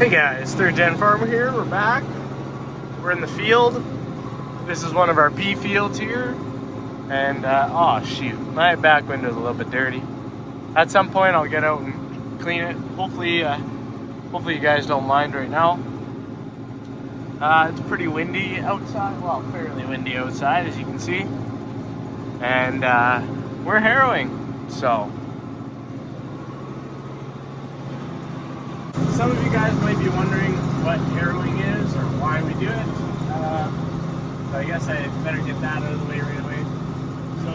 Hey guys, Third Gen Farmer here. We're back. We're in the field. This is one of our pea fields here. And, oh shoot, my back window is a little bit dirty. At some point I'll get out and clean it. Hopefully you guys don't mind right now. It's pretty windy outside. Well, fairly windy outside, as you can see. And, we're harrowing, so. Some of you guys might be wondering what harrowing is or why we do it. So I guess I better get that out of the way right away. So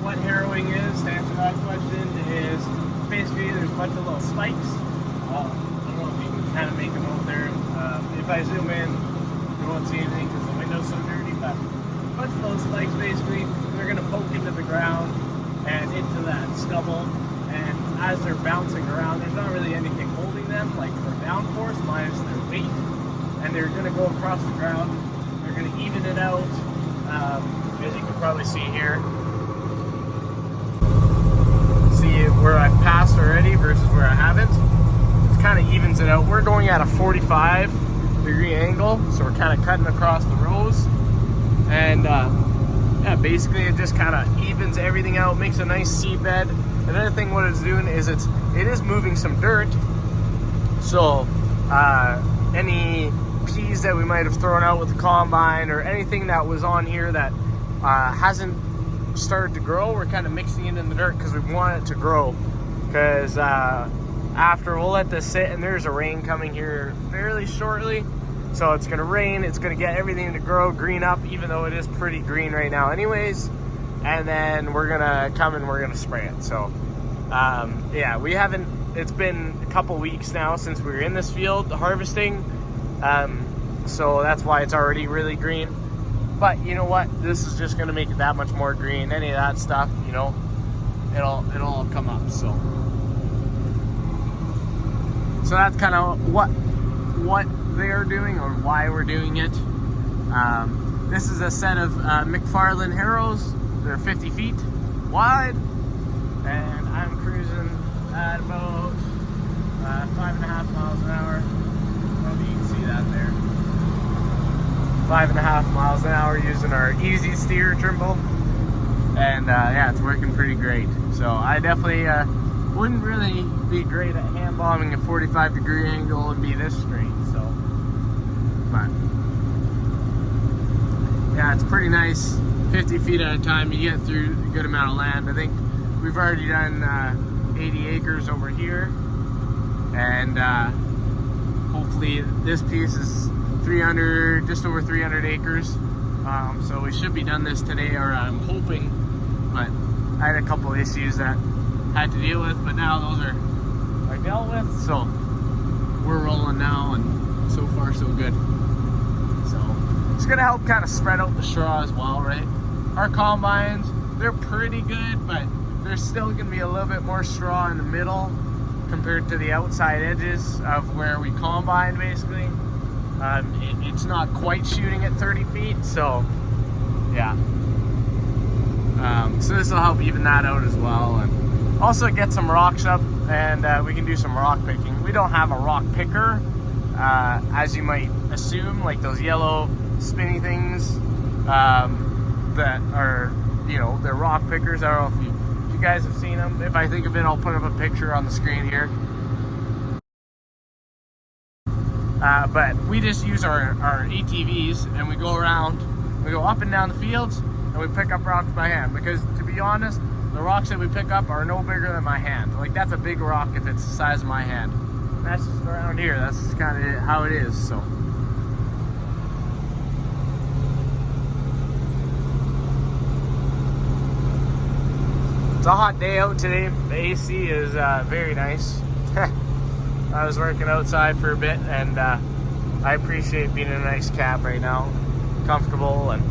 what harrowing is, to answer that question, is basically there's a bunch of little spikes. I don't know if you can kind of make them out there. If I zoom in, you won't see anything because the window's so dirty, but a bunch of little spikes basically, they're going to poke into the ground and into that stubble. And as they're bouncing around, there's not really anything holding them, like their downforce minus their weight. And they're going to go across the ground. They're going to even it out, as you can probably see here. See where I've passed already versus where I haven't. It kind of evens it out. We're going at a 45-degree angle, so we're kind of cutting across the rows. And yeah, basically it just kind of evens everything out, makes a nice seed bed. Another thing what it's doing is it is moving some dirt. So any peas that we might have thrown out with the combine or anything that was on here that hasn't started to grow, we're kind of mixing it in the dirt because we want it to grow. Because after we'll let this sit, and there's a rain coming here fairly shortly. So it's going to rain, it's going to get everything to grow, green up, even though it is pretty green right now anyways. And then we're gonna come and we're gonna spray it. So yeah, we haven't, it's been a couple weeks now since we were in this field harvesting, so that's why it's already really green. But you know what, this is just gonna make it that much more green. Any of that stuff, you know, it'll all come up. So that's kind of what they're doing or why we're doing it. This is a set of McFarland harrows. They're 50 feet wide, and I'm cruising at about 5.5 miles an hour. Maybe you can see that there. 5.5 miles an hour using our easy steer trimble, and yeah, it's working pretty great. So I definitely wouldn't really be great at hand bombing a 45-degree angle and be this straight. So, but yeah, it's pretty nice. 50 feet at a time, you get through a good amount of land. I think we've already done 80 acres over here, and hopefully this piece is just over 300 acres. So we should be done this today, or I'm hoping, but I had a couple issues that I had to deal with, but now those are dealt with, so we're rolling now, and so far so good. So it's gonna help kind of spread out the straw as well, right? Our combines, they're pretty good, but there's still gonna be a little bit more straw in the middle compared to the outside edges of where we combine, basically. It's not quite shooting at 30 feet, so yeah. So this will help even that out as well, and also get some rocks up, and we can do some rock picking. We don't have a rock picker, as you might assume, like those yellow spinny things that are, you know, they're rock pickers. I don't know if you guys have seen them. If I think of it, I'll put up a picture on the screen here. But we just use our ATVs, and we go around, we go up and down the fields, and we pick up rocks by hand. Because to be honest, the rocks that we pick up are no bigger than my hand. Like, that's a big rock if it's the size of my hand. And that's just around here. That's just kind of how it is. So. It's a hot day out today. The AC is very nice. I was working outside for a bit, and I appreciate being in a nice cab right now. Comfortable, and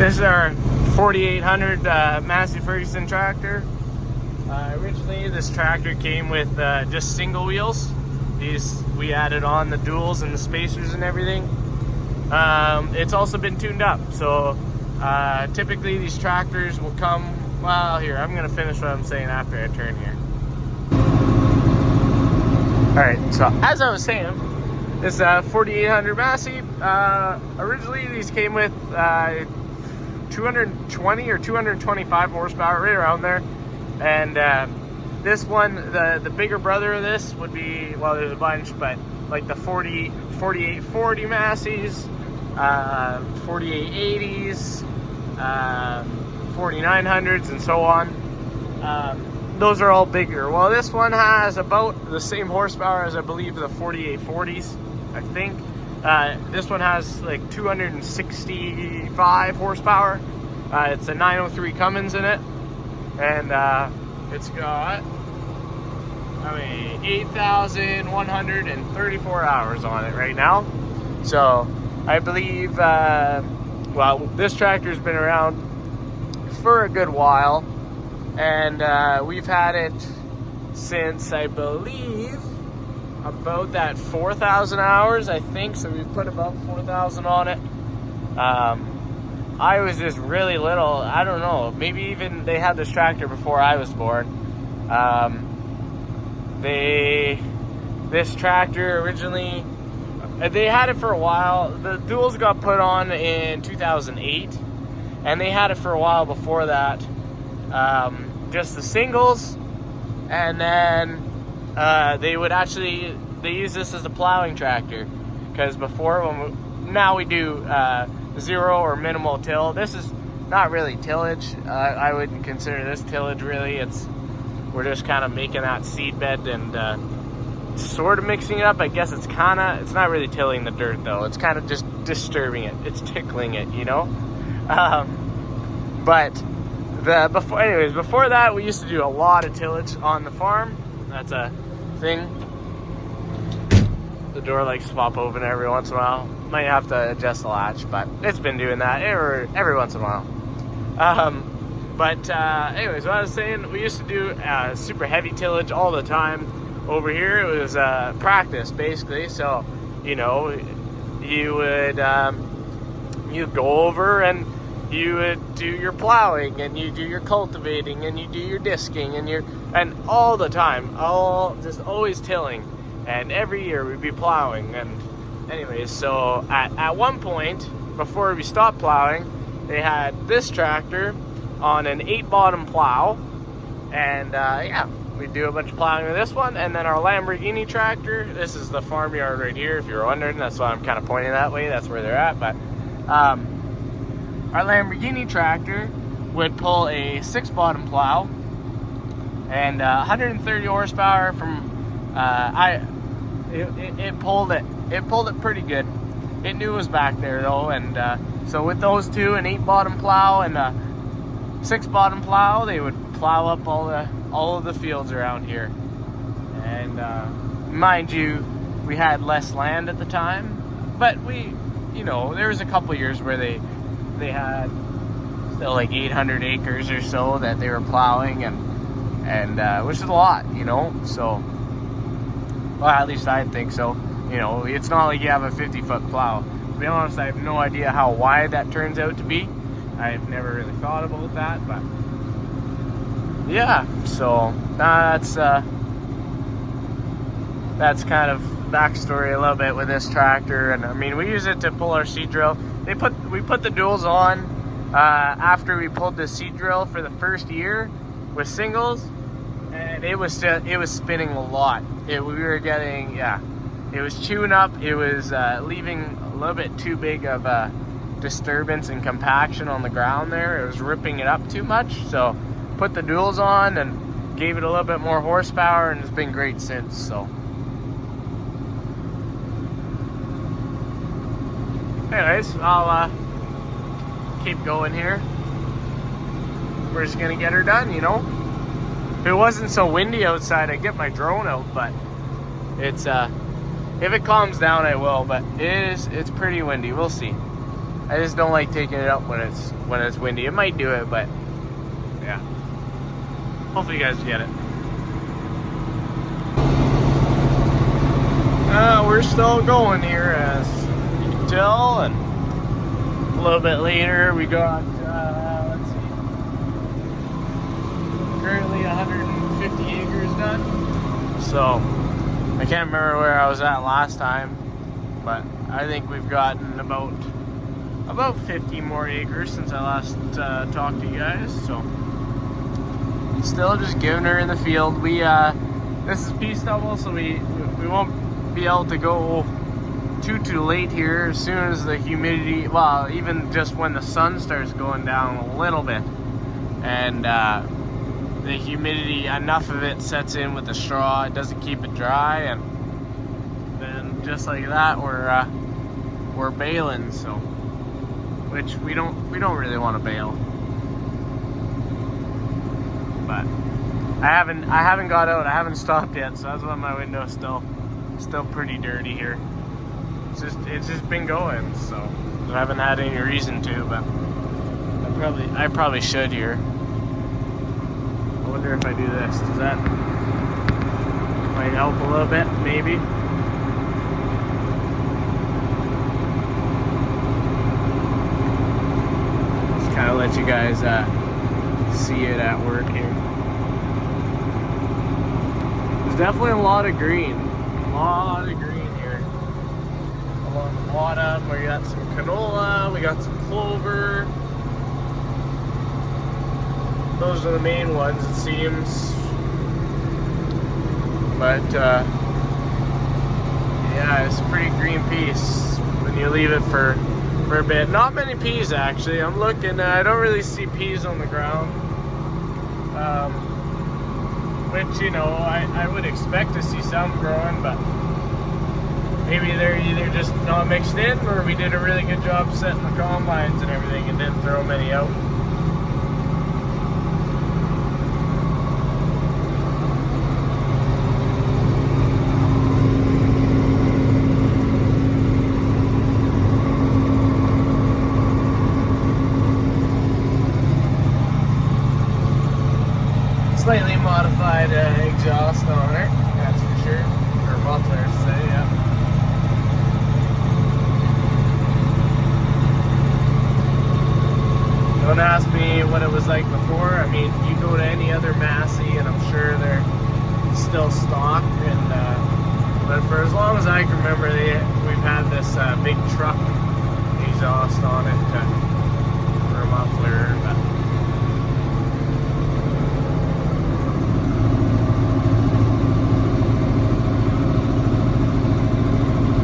This is our 4800 Massey Ferguson tractor. Originally this tractor came with just single wheels. These we added on the duals and the spacers and everything. It's also been tuned up, so typically these tractors will come, well, here, I'm gonna finish what I'm saying after I turn here. Alright, so as I was saying, this 4800 Massey, originally these came with 220 or 225 horsepower, right around there. And this one, the bigger brother of this would be, well, there's a bunch, but like the 4840 Masseys, 4880s, 4900s, and so on. Those are all bigger. Well, this one has about the same horsepower as, I believe, the 4840s, I think. This one has like 265 horsepower. It's a 903 Cummins in it. And it's got, 8,134 hours on it right now. So I believe, well, this tractor's been around for a good while. And we've had it since, I believe, about that 4,000 hours, I think. So we've put about 4,000 on it. I was just really little. I don't know. Maybe even they had this tractor before I was born. This tractor originally, they had it for a while. The duals got put on in 2008, and they had it for a while before that. Just the singles, and then they use this as a plowing tractor, because before, now we do zero or minimal till. This is not really tillage. I wouldn't consider this tillage really. We're just kind of making that seed bed and sort of mixing it up. I guess it's not really tilling the dirt though. It's kind of just disturbing it. It's tickling it, you know. But before that, we used to do a lot of tillage on the farm. That's a thing. The door likes to pop open every once in a while. Might have to adjust the latch, but it's been doing that every once in a while. Anyways, what I was saying, we used to do super heavy tillage all the time. Over here, it was practice, basically. So, you know, you would you'd go over and you would do your plowing, and you do your cultivating, and you do your disking, and all the time, always tilling. And every year we'd be plowing. And anyways, so at one point, before we stopped plowing, they had this tractor on an 8-bottom plow. And yeah, we'd do a bunch of plowing with this one. And then our Lamborghini tractor, this is the farmyard right here, if you're wondering. That's why I'm kind of pointing that way. That's where they're at. But our Lamborghini tractor would pull a 6-bottom plow and 130 horsepower from it pulled it pretty good. It knew it was back there though. And so with those two, an 8-bottom plow and a 6-bottom plow, they would plow up all of the fields around here. And mind you, we had less land at the time, but there was a couple years where they had still like 800 acres or so that they were plowing, and which is a lot, so, well, at least I think so. It's not like you have a 50-foot plow. To be honest, I have no idea how wide that turns out to be. I've never really thought about that, but yeah, so that's kind of backstory a little bit with this tractor. And I mean, we use it to pull our seed drill. We put the duals on after we pulled the seed drill for the first year with singles, and it was spinning a lot. It was chewing up. It was leaving a little bit too big of a disturbance and compaction on the ground there. It was ripping it up too much. So put the duals on and gave it a little bit more horsepower, and it's been great since. So anyways, I'll keep going here. We're just gonna get her done, If it wasn't so windy outside, I'd get my drone out, but it's if it calms down, I will, but it's pretty windy. We'll see. I just don't like taking it up when it's windy. It might do it, but yeah. Hopefully you guys get it. We're still going here, as you can tell, and a little bit later we got, let's see, currently 150 acres done. So, I can't remember where I was at last time, but I think we've gotten about 50 more acres since I last talked to you guys. So, still just giving her in the field. This is pea stubble, so we won't be able to go too late here. As soon as the humidity, well, even just when the sun starts going down a little bit, and the humidity, enough of it sets in with the straw, it doesn't keep it dry, and then just like that, we're baling. So, which we don't really want to bale, but I haven't got out. I haven't stopped yet, so that's why my window's still pretty dirty here. It's just been going, so I haven't had any reason to, but I probably should here. I wonder if I do this. Does that might help a little bit, maybe? Just kind of let you guys see it at work here. There's definitely a lot of green. Here along the bottom. We got some canola, we got some clover. Those are the main ones, it seems. But yeah, it's a pretty green piece when you leave it for a bit. Not many peas, actually. I'm looking, I don't really see peas on the ground, which, you know, I would expect to see some growing, but maybe they're either just not mixed in, or we did a really good job setting the combines and everything and didn't throw many out. Slightly modified exhaust on it, that's for sure. Or muffler, to say, yeah. Don't ask me what it was like before. I mean, you go to any other Massey, and I'm sure they're still stocked. And but for as long as I can remember, we've had this big truck exhaust on it for a muffler. But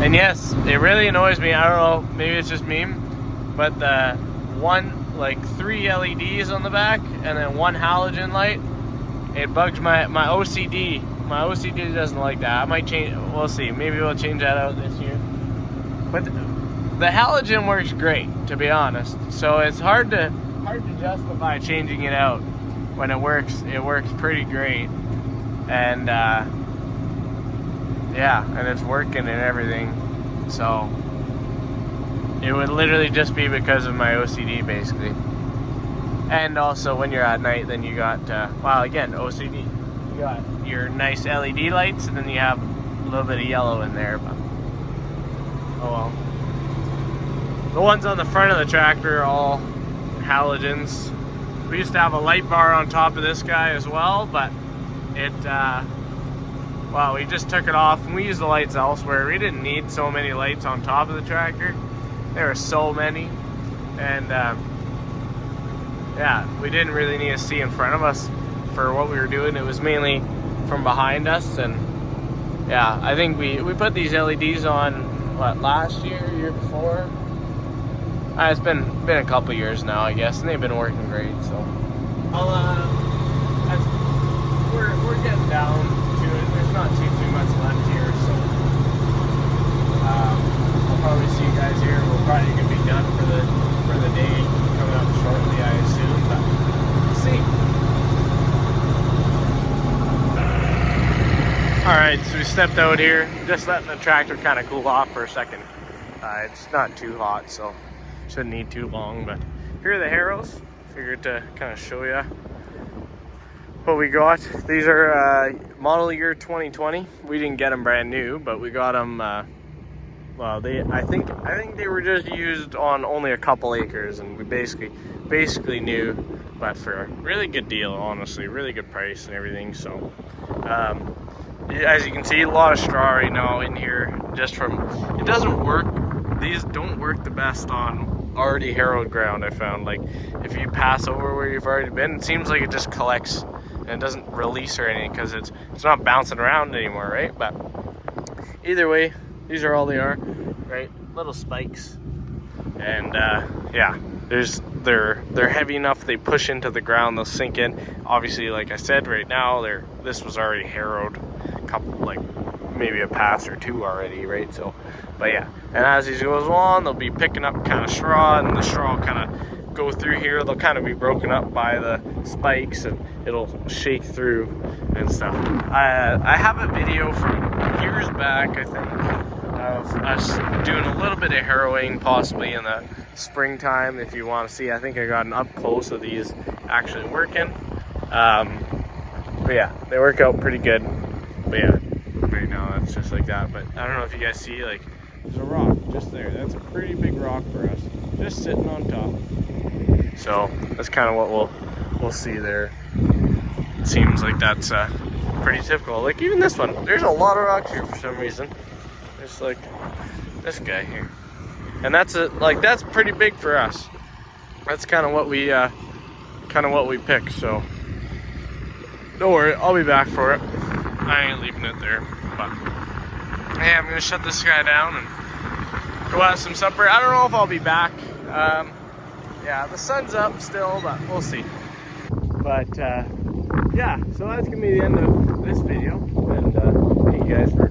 and yes, it really annoys me. I don't know, maybe it's just me, but the three LEDs on the back and then one halogen light, it bugs my OCD. My OCD doesn't like that. I might change, we'll see. Maybe we'll change that out this year. But the halogen works great, to be honest. So it's hard to justify changing it out when it works. It works pretty great. And yeah, and it's working and everything. So it would literally just be because of my OCD, basically. And also, when you're at night, then you got, well, again, OCD. You got your nice LED lights, and then you have a little bit of yellow in there, but oh well. The ones on the front of the tractor are all halogens. We used to have a light bar on top of this guy as well, but it, well, we just took it off, and we used the lights elsewhere. We didn't need so many lights on top of the tractor. There were so many, and yeah, we didn't really need to see in front of us for what we were doing. It was mainly from behind us, and yeah, I think we put these LEDs on, what, last year, year before? It's been a couple years now, I guess, and they've been working great. So we're getting down to it. There's not too much left here, so I'll probably see you guys here. We're probably gonna be done for the day coming up shortly, I assume, but we'll see. Alright, so we stepped out here, just letting the tractor kind of cool off for a second. It's not too hot, so shouldn't need too long. But here are the Harrows. Figured to kind of show you what we got. These are model year 2020. We didn't get them brand new, but we got them. Well, I think they were just used on only a couple acres, and we basically new, but for a really good deal, honestly, really good price and everything. So, as you can see, a lot of straw right now in here. Just from it doesn't work. These don't work the best on already harrowed ground. I found, like, if you pass over where you've already been, it seems like it just collects and it doesn't release or anything because it's not bouncing around anymore, right? But either way, these are all they are, right? Little spikes, and yeah, they're heavy enough. They push into the ground, they'll sink in. Obviously, like I said, right now this was already harrowed, a couple, like maybe a pass or two already, right? So, but yeah, and as these goes on, they'll be picking up kind of straw, and the straw kind of go through here. They'll kind of be broken up by the spikes, and it'll shake through and stuff. I have a video from years back, I think, of us doing a little bit of harrowing, possibly in the springtime. If you want to see, I think I got an up close of these actually working. But yeah, they work out pretty good. But yeah, right now it's just like that. But I don't know if you guys see, like, there's a rock just there. That's a pretty big rock for us, just sitting on top. So that's kind of what we'll see there. It seems like that's pretty typical. Like even this one, there's a lot of rocks here for some reason. Just like this guy here, and that's pretty big for us. That's kind of what we pick. So don't worry, I'll be back for it. I ain't leaving it there. But hey, I'm gonna shut this guy down and go have some supper. I don't know if I'll be back. Yeah, the sun's up still, but we'll see. But yeah, so that's gonna be the end of this video, and thank you guys for